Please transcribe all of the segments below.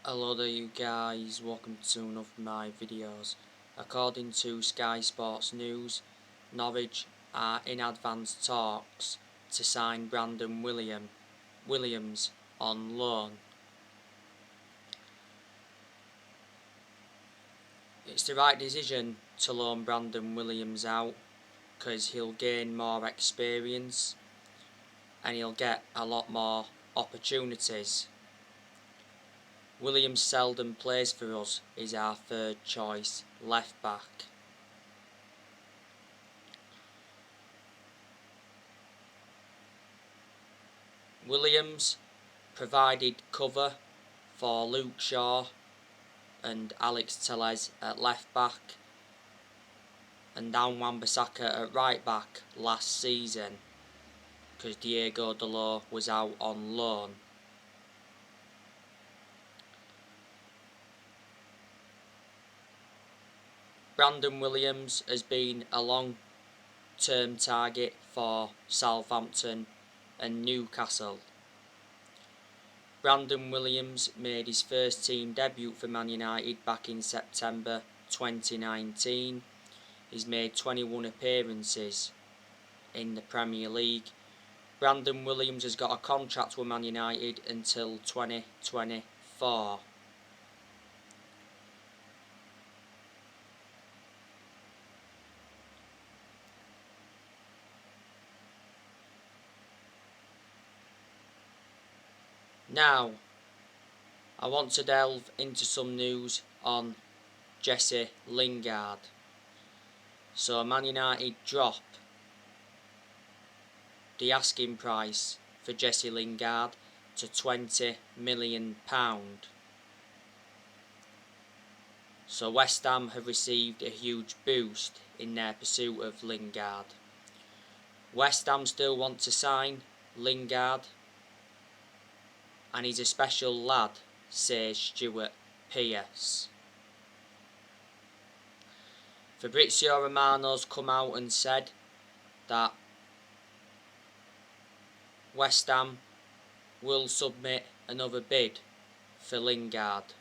Hello there you guys, welcome to one of my videos. According to Sky Sports News, Norwich are in advanced talks to sign Brandon Williams on loan. It's the right decision to loan Brandon Williams out because he'll gain more experience and he'll get a lot more opportunities. Williams seldom plays for us, he's our third choice left back. Williams provided cover for Luke Shaw and Alex Telles at left back and Dan Wan-Bissaka at right back last season because Diego Dalot was out on loan. Brandon Williams has been a long-term target for Southampton and Newcastle. Brandon Williams made his first team debut for Man United back in September 2019. He's made 21 appearances in the Premier League. Brandon Williams has got a contract with Man United until 2024. Now, I want to delve into some news on Jesse Lingard. So Man United drop the asking price for Jesse Lingard to £20 million. So West Ham have received a huge boost in their pursuit of Lingard. West Ham still want to sign Lingard, and he's a special lad, says Stuart Pearce. Fabrizio Romano's come out and said that West Ham will submit another bid for Lingard.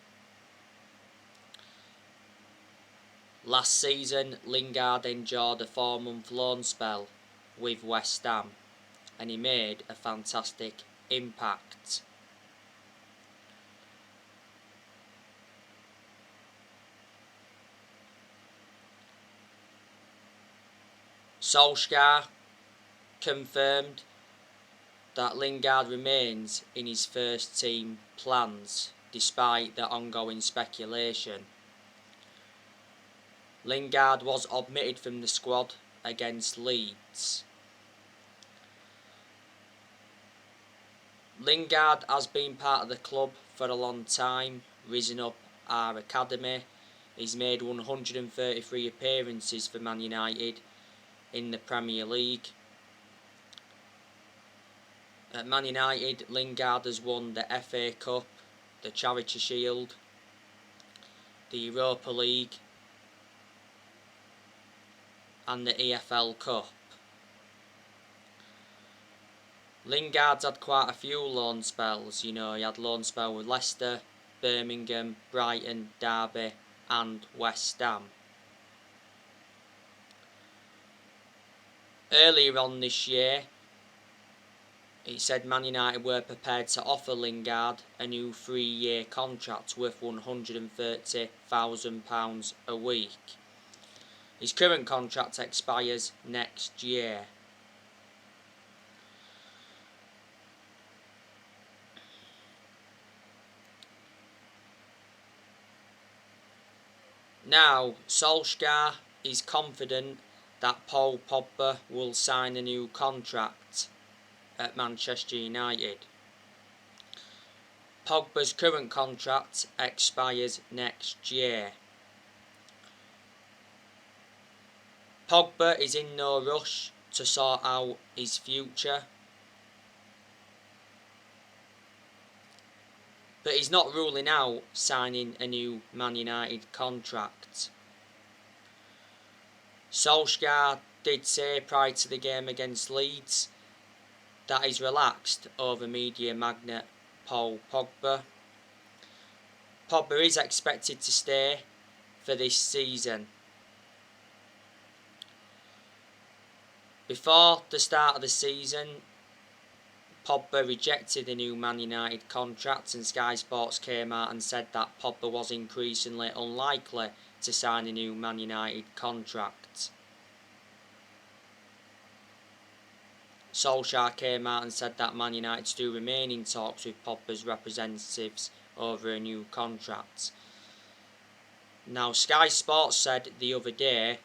Last season, Lingard endured a 4-month loan spell with West Ham and he made a fantastic impact. Solskjaer confirmed that Lingard remains in his first team plans despite the ongoing speculation. Lingard was omitted from the squad against Leeds. Lingard has been part of the club for a long time, risen up our academy. He's made 133 appearances for Man United in the Premier League. At Man United, Lingard has won the FA Cup, the Charity Shield, the Europa League and the EFL Cup. Lingard's had quite a few loan spells, he had loan spell with Leicester, Birmingham, Brighton, Derby and West Ham. Earlier on this year, it said Man United were prepared to offer Lingard a new 3-year contract worth £130,000 a week. His current contract expires next year. Now, Solskjaer is confident that Paul Pogba will sign a new contract at Manchester United. Pogba's current contract expires next year. Pogba is in no rush to sort out his future, but he's not ruling out signing a new Man United contract. Solskjaer did say prior to the game against Leeds that he's relaxed over media magnate Paul Pogba. Pogba is expected to stay for this season. Before the start of the season, Pogba rejected the new Man United contract, and Sky Sports came out and said that Pogba was increasingly unlikely to sign a new Man United contract. Solskjaer came out and said that Man United still remain in talks with Pogba's representatives over a new contract. Now, Sky Sports said the other day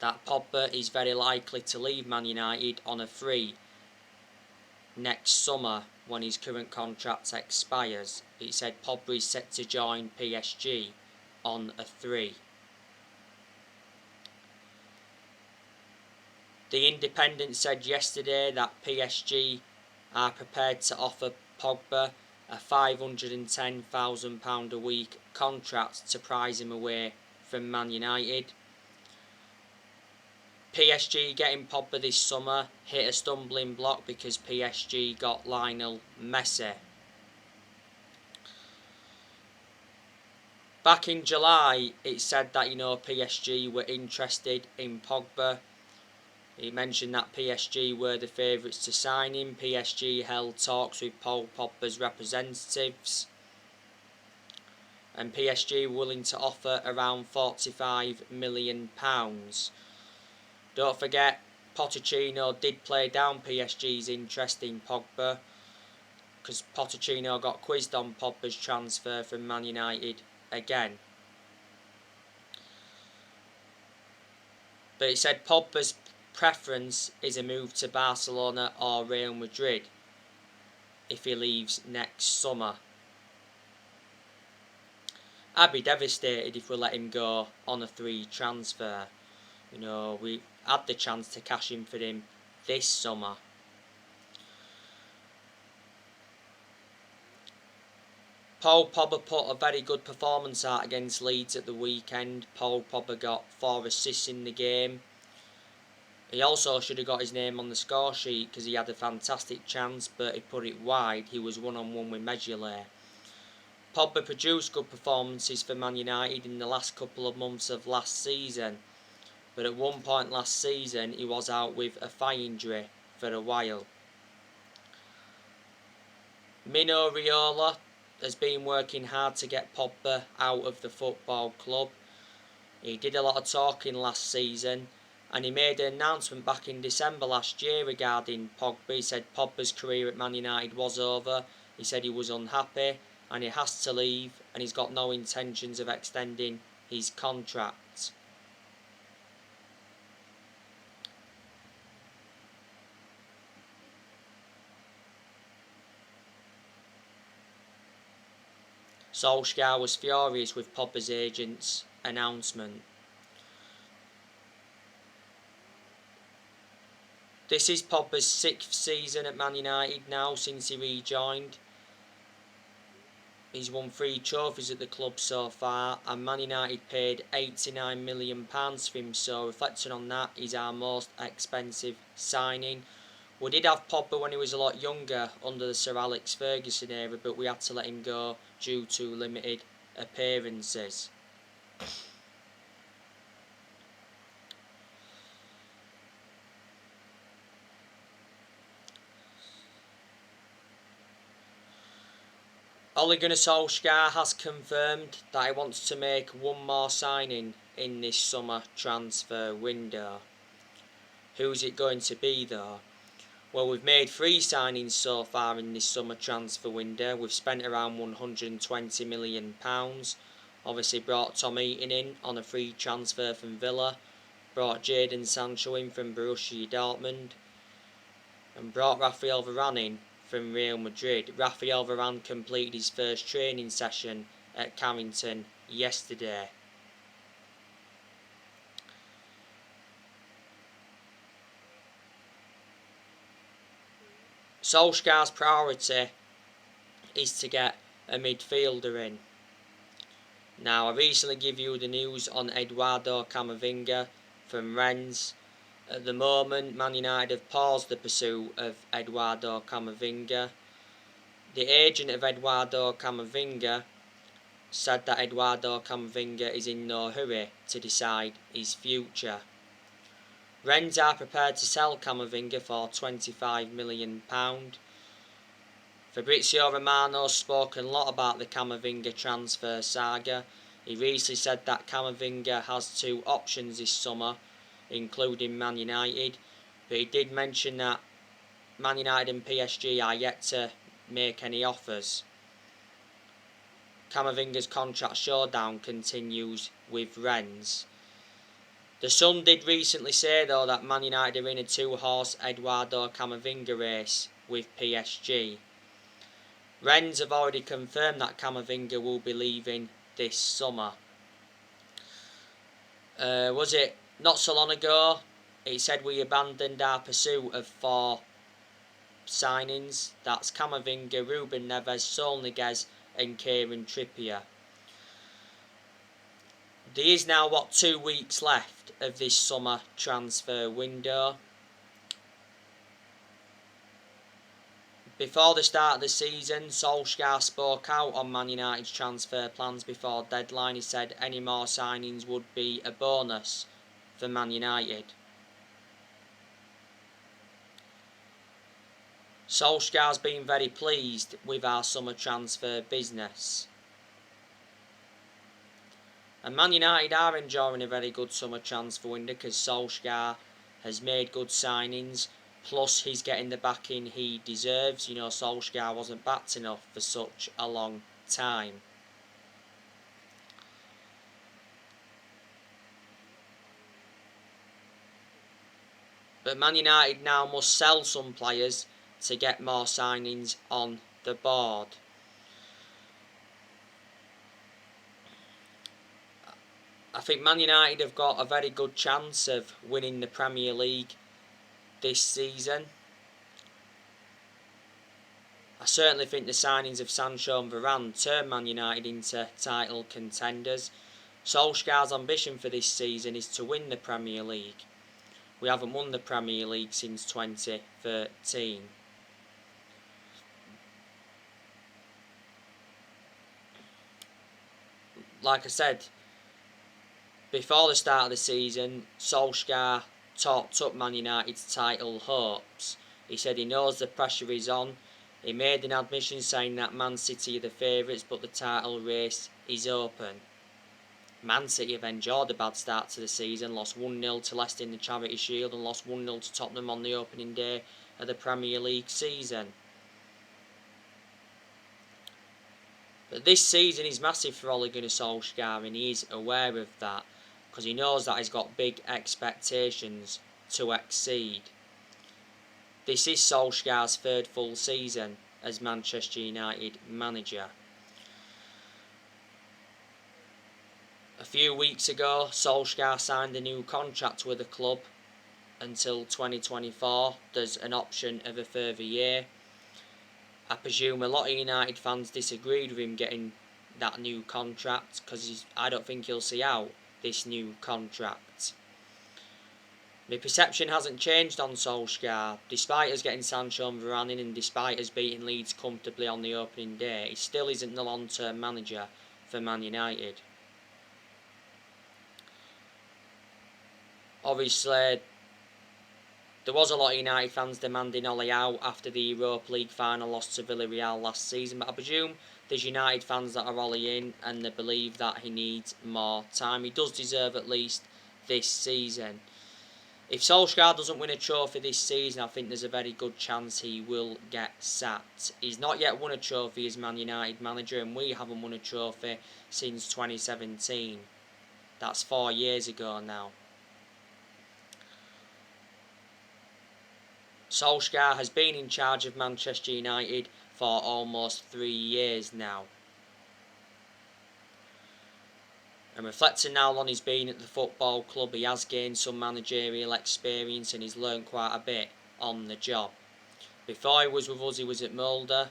that Pogba is very likely to leave Man United on a free next summer when his current contract expires. It said Pogba is set to join PSG on a 3. The Independent said yesterday that PSG are prepared to offer Pogba a £510,000 a week contract to prize him away from Man United. PSG getting Pogba this summer hit a stumbling block because PSG got Lionel Messi. Back in July, it said that PSG were interested in Pogba. It mentioned that PSG were the favourites to sign him. PSG held talks with Paul Pogba's representatives, and PSG were willing to offer around £45 million. Don't forget, Pochettino did play down PSG's interest in Pogba, because Pochettino got quizzed on Pogba's transfer from Man United again. But it said Pogba's preference is a move to Barcelona or Real Madrid if he leaves next summer. I'd be devastated if we let him go on a 3 transfer. We had the chance to cash in for him this summer. Paul Pogba put a very good performance out against Leeds at the weekend. Paul Pogba got 4 assists in the game. He also should have got his name on the score sheet because he had a fantastic chance, but he put it wide. He was one-on-one with Mejele. Pogba produced good performances for Man United in the last couple of months of last season, but at one point last season he was out with a thigh injury for a while. Mino Raiola has been working hard to get Pogba out of the football club. He did a lot of talking last season, and he made an announcement back in December last year regarding Pogba. He said Pogba's career at Man United was over. He said he was unhappy and he has to leave, and he's got no intentions of extending his contract. Solskjaer was furious with Pogba's agent's announcement. This is Pogba's 6th season at Man United now since he rejoined. He's won 3 trophies at the club so far, and Man United paid £89 million for him, so reflecting on that, he's our most expensive signing. We did have Pogba when he was a lot younger under the Sir Alex Ferguson era, but we had to let him go due to limited appearances. Ole Gunnar Solskjaer has confirmed that he wants to make one more signing in this summer transfer window. Who's it going to be though? Well, we've made 3 signings so far in this summer transfer window. We've spent around £120 million. Obviously brought Tom Heaton in on a free transfer from Villa. Brought Jadon Sancho in from Borussia Dortmund. And brought Raphael Varane in from Real Madrid. Raphael Varane completed his first training session at Carrington yesterday. Solskjaer's priority is to get a midfielder in. Now, I recently give you the news on Eduardo Camavinga from Rennes. At the moment, Man United have paused the pursuit of Eduardo Camavinga. The agent of Eduardo Camavinga said that Eduardo Camavinga is in no hurry to decide his future. Rennes are prepared to sell Camavinga for £25 million. Fabrizio Romano's spoken a lot about the Camavinga transfer saga. He recently said that Camavinga has 2 options this summer, including Man United, but he did mention that Man United and PSG are yet to make any offers. Camavinga's contract showdown continues with Rennes. The Sun did recently say though that Man United are in a 2-horse Eduardo Camavinga race with PSG. Rennes have already confirmed that Camavinga will be leaving this summer. Was it not so long ago? It said we abandoned our pursuit of 4 signings. That's Camavinga, Ruben Neves, Sol Niguez and Kieran Trippier. There is now 2 weeks left of this summer transfer window. Before the start of the season, Solskjaer spoke out on Man United's transfer plans before deadline. He said any more signings would be a bonus for Man United. Solskjaer's been very pleased with our summer transfer business. And Man United are enjoying a very good summer transfer window because Solskjaer has made good signings. Plus, he's getting the backing he deserves. You know, Solskjaer wasn't backed enough for such a long time. But Man United now must sell some players to get more signings on the board. I think Man United have got a very good chance of winning the Premier League this season. I certainly think the signings of Sancho and Varane turn Man United into title contenders. Solskjaer's ambition for this season is to win the Premier League. We haven't won the Premier League since 2013. Like I said, before the start of the season, Solskjaer talked up Man United's title hopes. He said he knows the pressure is on. He made an admission saying that Man City are the favourites, but the title race is open. Man City have enjoyed a bad start to the season, lost 1-0 to Leicester in the Charity Shield and lost 1-0 to Tottenham on the opening day of the Premier League season. But this season is massive for Ole Gunnar Solskjaer and he is aware of that because he knows that he's got big expectations to exceed. This is Solskjaer's 3rd full season as Manchester United manager. A few weeks ago, Solskjaer signed a new contract with the club until 2024. There's an option of a further year. I presume a lot of United fans disagreed with him getting that new contract because I don't think he'll see out this new contract. My perception hasn't changed on Solskjaer. Despite us getting Sancho and Varane in and despite us beating Leeds comfortably on the opening day, he still isn't the long-term manager for Man United. Obviously, there was a lot of United fans demanding Ole out after the Europa League final loss to Villarreal last season, but I presume there's United fans that are Ole in and they believe that he needs more time. He does deserve at least this season. If Solskjaer doesn't win a trophy this season, I think there's a very good chance he will get sacked. He's not yet won a trophy as Man United manager and we haven't won a trophy since 2017. That's 4 years ago now. Solskjaer has been in charge of Manchester United for almost 3 years now. And reflecting how long he's been at the football club, he has gained some managerial experience and he's learned quite a bit on the job. Before he was with us, he was at Molde.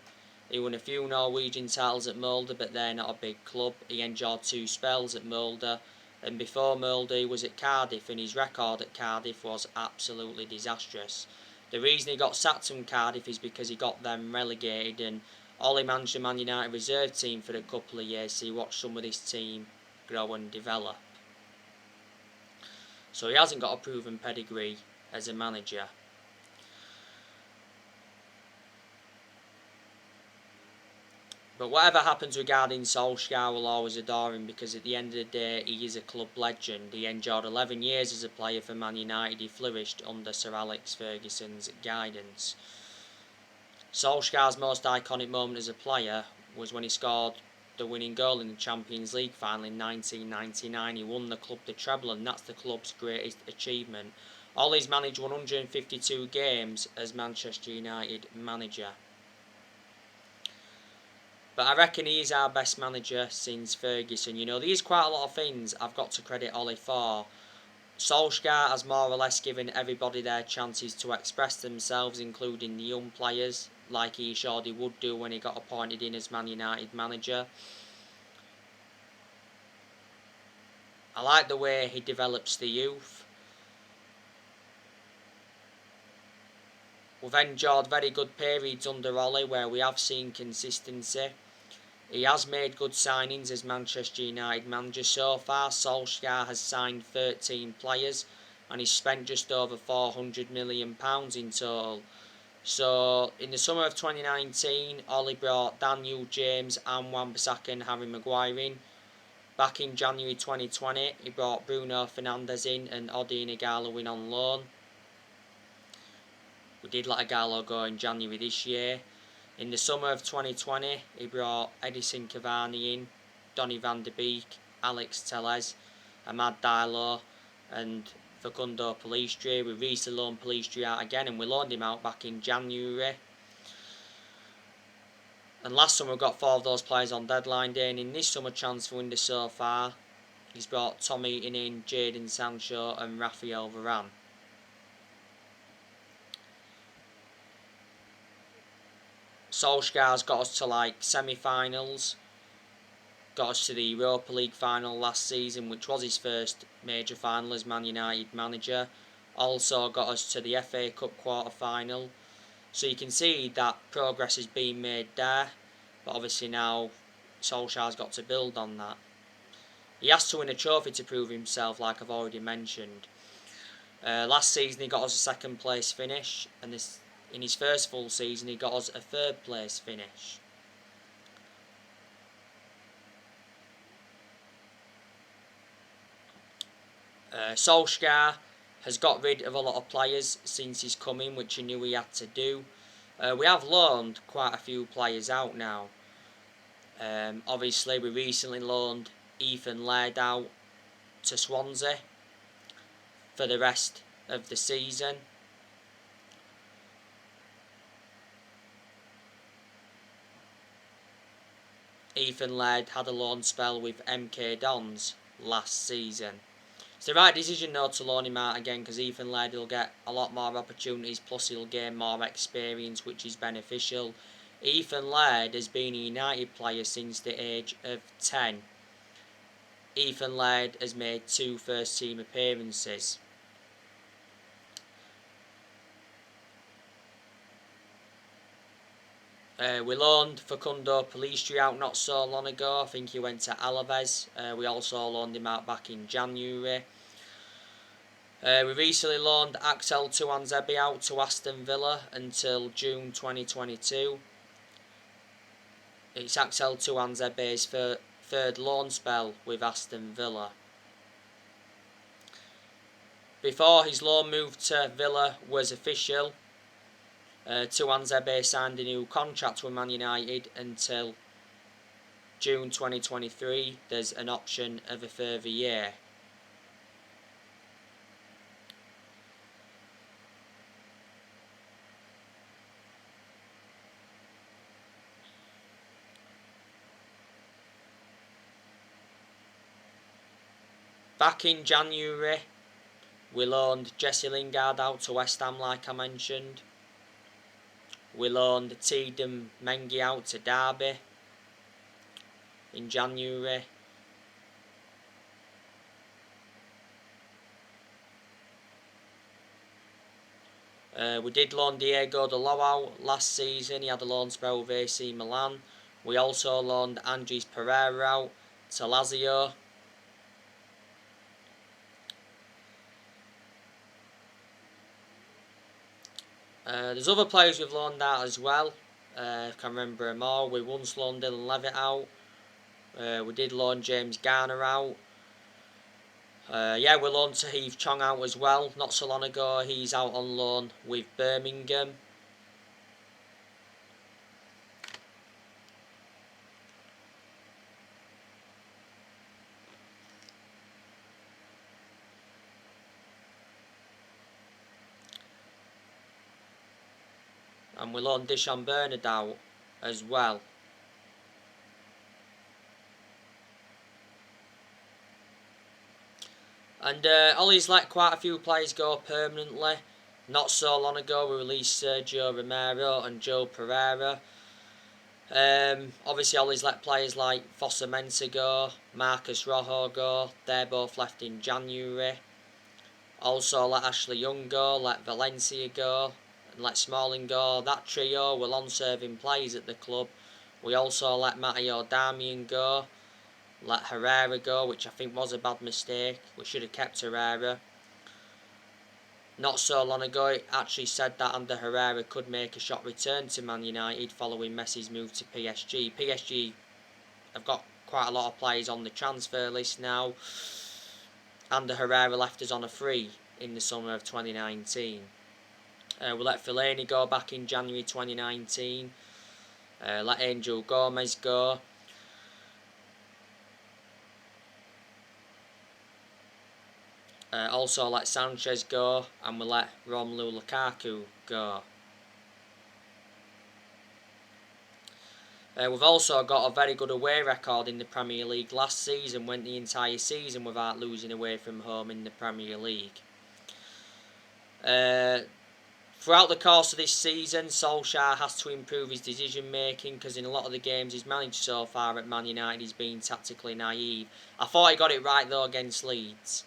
He won a few Norwegian titles at Molde, but they're not a big club. He enjoyed 2 spells at Molde. And before Molde, he was at Cardiff, and his record at Cardiff was absolutely disastrous. The reason he got sacked from Cardiff is because he got them relegated and Ollie managed the Man United reserve team for a couple of years, so he watched some of this team grow and develop. So he hasn't got a proven pedigree as a manager. But whatever happens regarding Solskjaer, we'll always adore him, because at the end of the day, he is a club legend. He endured 11 years as a player for Man United. He flourished under Sir Alex Ferguson's guidance. Solskjaer's most iconic moment as a player was when he scored the winning goal in the Champions League final in 1999. He won the club the treble, and that's the club's greatest achievement. Ollie's managed 152 games as Manchester United manager. But I reckon he is our best manager since Ferguson. You know, there's quite a lot of things I've got to credit Ollie for. Solskjaer has more or less given everybody their chances to express themselves, including the young players, like he assured he would do when he got appointed in as Man United manager. I like the way he develops the youth. We've enjoyed very good periods under Ollie where we have seen consistency. He has made good signings as Manchester United manager. So far, Solskjaer has signed 13 players and he's spent just over £400 million in total. So, in the summer of 2019, Ollie brought Daniel James and Wan-Bissaka and Harry Maguire in. Back in January 2020, he brought Bruno Fernandes in and Odion Ighalo in on loan. We did let Ighalo go in January this year. In the summer of 2020, he brought Edison Cavani in, Donny van de Beek, Alex Telles, Amad Diallo and Facundo Pellistri. We recently loaned Pellistri out again, and we loaned him out back in January. And last summer we got 4 of those players on deadline day, and in this summer transfer window so far, he's brought Tom Heaton in, Jadon Sancho and Raphael Varane. Solskjaer's got us to like semi-finals, got us to the Europa League final last season, which was his first major final as Man United manager. Also got us to the FA Cup quarter-final. So you can see that progress is being made there, but obviously now Solskjaer's got to build on that. He has to win a trophy to prove himself, like I've already mentioned. Last season he got us a second place finish, and in his first full season he got us a third place finish. Solskjaer has got rid of a lot of players since he's come in, which he knew he had to do. We have loaned quite a few players out now. Obviously we recently loaned Ethan Laird out to Swansea for the rest of the season. Ethan Laird had a loan spell with MK Dons last season. It's the right decision though to loan him out again, because Ethan Laird will get a lot more opportunities, plus he'll gain more experience, which is beneficial. Ethan Laird has been a United player since the age of 10. Ethan Laird has made 2 first team appearances. We loaned Facundo Pellistri out not so long ago. I think he went to Alaves. We also loaned him out back in January. We recently loaned Axel Tuanzebe out to Aston Villa until June 2022. It's Axel Tuanzebe's third loan spell with Aston Villa. Before his loan move to Villa was official, Tuanzebe signed a new contract with Man United until June 2023. There's an option of a further year. Back in January, we loaned Jesse Lingard out to West Ham, like I mentioned. We loaned Tiedemann Mengi out to Derby in January. We did loan Diego Dalot out last season. He had a loan spell with AC Milan. We also loaned Andres Pereira out to Lazio. There's other players we've loaned out as well. I can remember them all. We once loaned Dylan Levitt out. We did loan James Garner out. We loaned Tahith Chong out as well not so long ago. He's out on loan with Birmingham. And we loaned Dishon Bernard out as well. And Ollie's let quite a few players go permanently. Not so long ago we released Sergio Romero and Joe Pereira. Obviously Ollie's let players like Fossa Mensah go, Marcus Rojo go. They're both left in January. Also let Ashley Young go, let Valencia go, and let Smalling go. That trio were long-serving players at the club. We also let Matteo Darmian go, let Herrera go, which I think was a bad mistake. We should have kept Herrera. Not so long ago it actually said that Ander Herrera could make a shot return to Man United following Messi's move to PSG. PSG have got quite a lot of players on the transfer list now. Ander Herrera left us on a free in the summer of 2019. We let Fellaini go back in January 2019. Let Angel Gomez go. Also let Sanchez go, and we let Romelu Lukaku go. We've also got a very good away record in the Premier League. Last season went the entire season without losing away from home in the Premier League. Throughout the course of this season, Solskjaer has to improve his decision making, because in a lot of the games he's managed so far at Man United he's been tactically naive. I thought he got it right though against Leeds.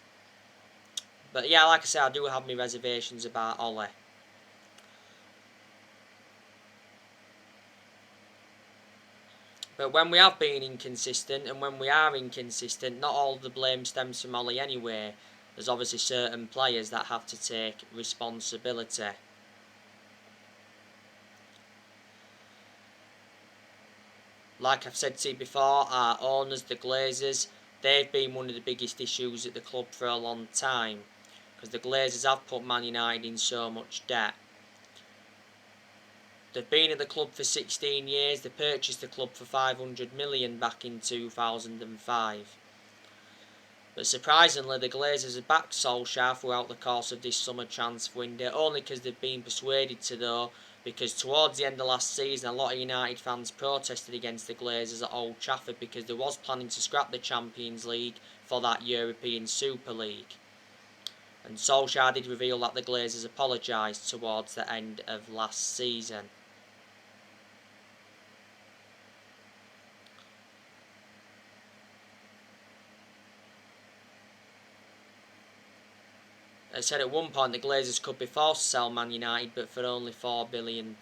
But yeah, like I said, I do have my reservations about Ole. But when we have been inconsistent, and when we are inconsistent, not all the blame stems from Ole anyway. There's obviously certain players that have to take responsibility. Like I've said to you before, our owners, the Glazers, they've been one of the biggest issues at the club for a long time, because the Glazers have put Man United in so much debt. They've been at the club for 16 years. They purchased the club for 500 million back in 2005. But surprisingly, the Glazers have backed Solskjaer throughout the course of this summer transfer window, only because they've been persuaded to though, because towards the end of last season a lot of United fans protested against the Glazers at Old Trafford because they was planning to scrap the Champions League for that European Super League. And Solskjaer did reveal that the Glazers apologised towards the end of last season. They said at one point the Glazers could be forced to sell Man United, but for only £4 billion.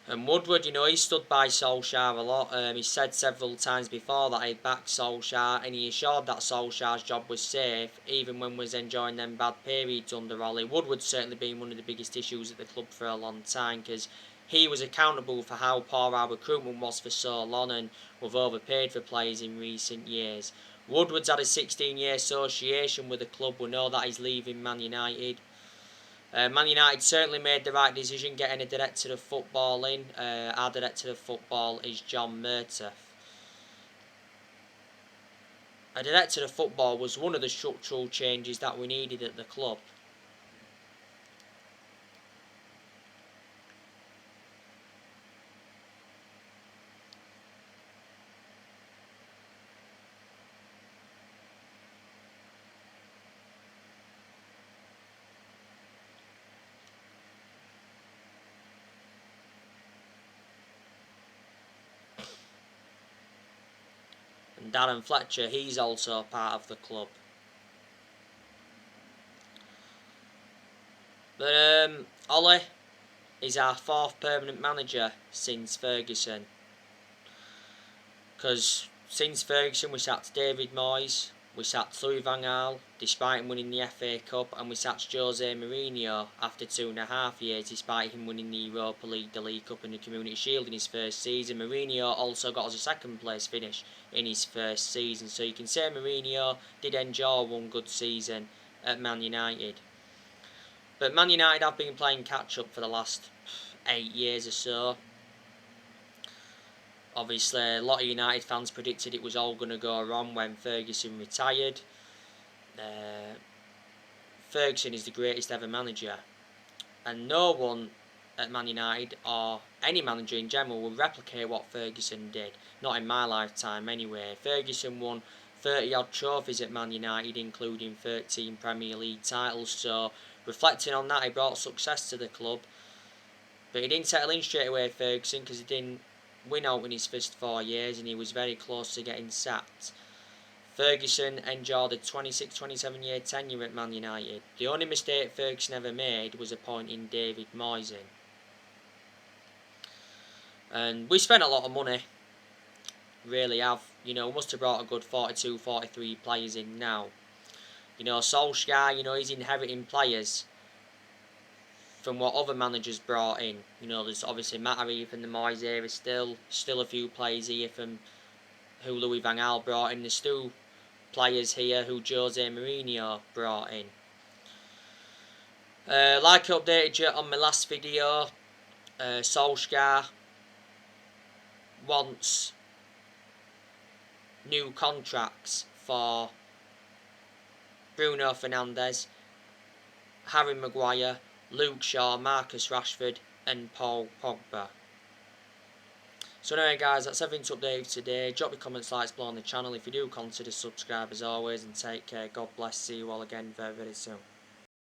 And Woodward, he stood by Solskjaer a lot. He said several times before that he'd backed Solskjaer, and he assured that Solskjaer's job was safe, even when we was enjoying them bad periods under Ollie. Woodward's certainly been one of the biggest issues at the club for a long time, because he was accountable for how poor our recruitment was for so long, and we've overpaid for players in recent years. Woodward's had a 16-year association with the club. We know that he's leaving Man United. Man United certainly made the right decision getting a director of football in. Our director of football is John Murtaugh. A director of football was one of the structural changes that we needed at the club. And Darren Fletcher, he's also part of the club. But Ollie is our 4th permanent manager since Ferguson. Because since Ferguson we sacked David Moyes, we sacked Louis van Gaal despite him winning the FA Cup, and we sacked Jose Mourinho after 2.5 years despite him winning the Europa League, the League Cup and the Community Shield in his first season. Mourinho also got us a 2nd place finish in his first season, so you can say Mourinho did enjoy one good season at Man United. But Man United have been playing catch up for the last 8 years or so. Obviously, a lot of United fans predicted it was all going to go wrong when Ferguson retired. Ferguson is the greatest ever manager, and no one at Man United, or any manager in general, will replicate what Ferguson did. Not in my lifetime anyway. Ferguson won 30 odd trophies at Man United, including 13 Premier League titles, so reflecting on that, he brought success to the club. But he didn't settle in straight away, Ferguson, because he didn't win out in his first 4 years, and he was very close to getting sacked. Ferguson enjoyed a 26-27 year tenure at Man United. The only mistake Ferguson ever made was appointing David Moyes in. And we spent a lot of money, really have. We must have brought a good 42, 43 players in now. Solskjaer, he's inheriting players from what other managers brought in. There's obviously Matari from the Moyes era still a few players here from who Louis van Gaal brought in. There's still players here who Jose Mourinho brought in. Like I updated you on my last video, Solskjaer wants new contracts for Bruno Fernandes, Harry Maguire, Luke Shaw, Marcus Rashford and Paul Pogba. So anyway guys, that's everything to update today. Drop your comments, likes below on the channel. If you do, consider subscribe as always, and take care. God bless. See you all again very, very soon.